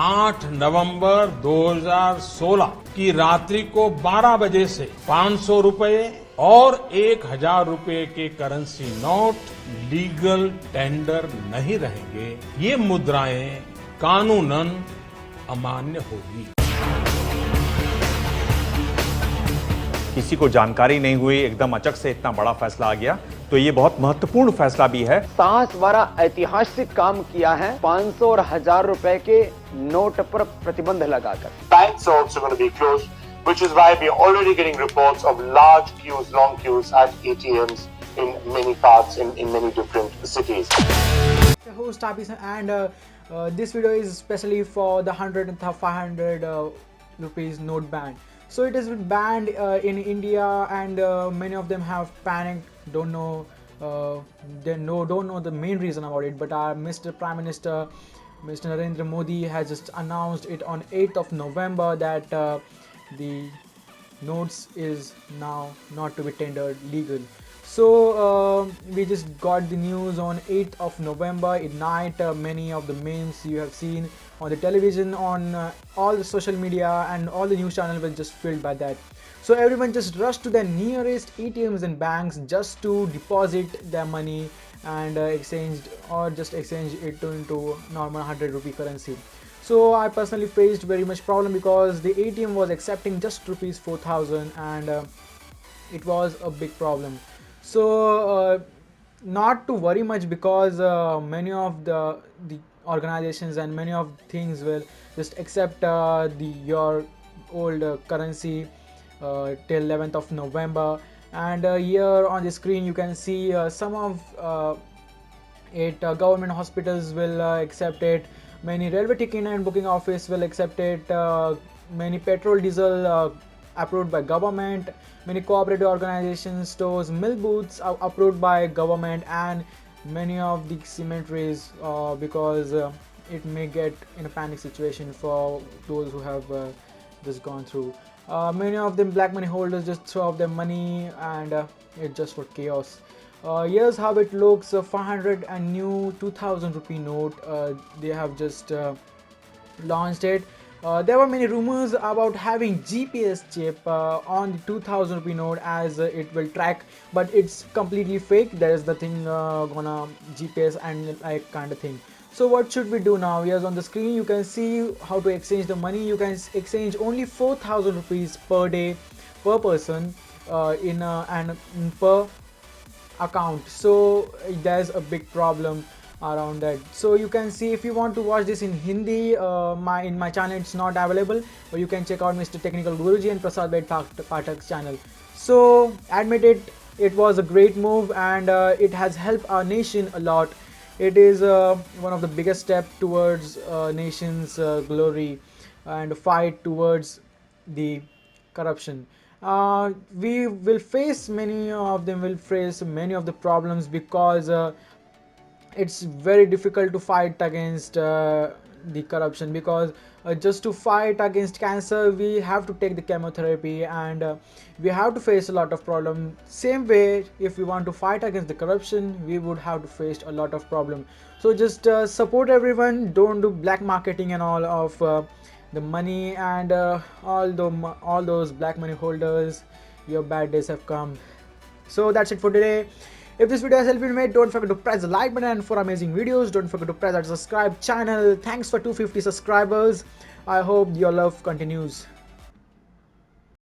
8 नवंबर 2016 की रात्रि को 12 बजे से 500 रुपए और 1000 रुपए के करेंसी नोट लीगल टेंडर नहीं रहेंगे। ये मुद्राएं कानूनन अमान्य होगी। किसी को जानकारी नहीं हुई, एकदम अचक से इतना बड़ा फैसला आ गया, तो ये बहुत महत्वपूर्ण फैसला भी है। साहस वाला ऐतिहासिक काम किया है 500 और 1000 रुपए के नोट पर प्रतिबंध लगाकर। Banks are also going to be closed, which is why we are already getting reports of large queues, long queues at ATMs in many parts, in many different cities. The host Abhi, and this video is especially for the 100 and 500 rupees note ban. So it has been banned in India, and many of them have panicked, don't know the main reason about it. But our Mr. Prime Minister, Mr. Narendra Modi, has just announced it on 8th of November that the notes is now not to be tendered legal. So we just got the news on 8th of November at night. Many of the memes you have seen on the television, on all the social media, and all the news channels were just filled by that. So everyone just rushed to their nearest ATMs and banks just to deposit their money and exchange it into normal 100 rupee currency. So I personally faced very much problem because the ATM was accepting just rupees 4000, and it was a big problem. So not to worry much, because many of the organizations and many of things will just accept your old currency till 11th of November. And here on the screen you can see some of it. Government hospitals will accept it, many railway ticket and booking office will accept it, many petrol diesel approved by government, many cooperative organizations, stores, milk booths are approved by government, and many of the cemeteries, because it may get in a panic situation for those who have just gone through. Many of them black money holders just throw out their money, and it's just for chaos. Here's how it looks. 500 and new 2000 rupee note, they have just launched it. There were many rumors about having GPS chip on the 2000 rupee note, as it will track, but it's completely fake. There is nothing gonna GPS and like kind of thing. So what should we do now? Here's on the screen you can see how to exchange the money. You can exchange only 4000 rupees per day per person and per account. So there's a big problem around that. So you can see, if you want to watch this in Hindi, in my channel it's not available, but you can check out Mr. Technical Guruji and Prasad Bed Pathak's channel. So admit it was a great move, and it has helped our nation a lot. It is one of the biggest steps towards nation's glory and fight towards the corruption. We will face many of the problems, because it's very difficult to fight against the corruption, because just to fight against cancer we have to take the chemotherapy, and we have to face a lot of problem. Same way, if we want to fight against the corruption, we would have to face a lot of problem. So just support everyone, don't do black marketing and all of the money, and all those black money holders, your bad days have come. So that's it for today. If this video has helped you, mate, don't forget to press the like button, and for amazing videos don't forget to press that subscribe channel. Thanks for 250 subscribers. I hope your love continues.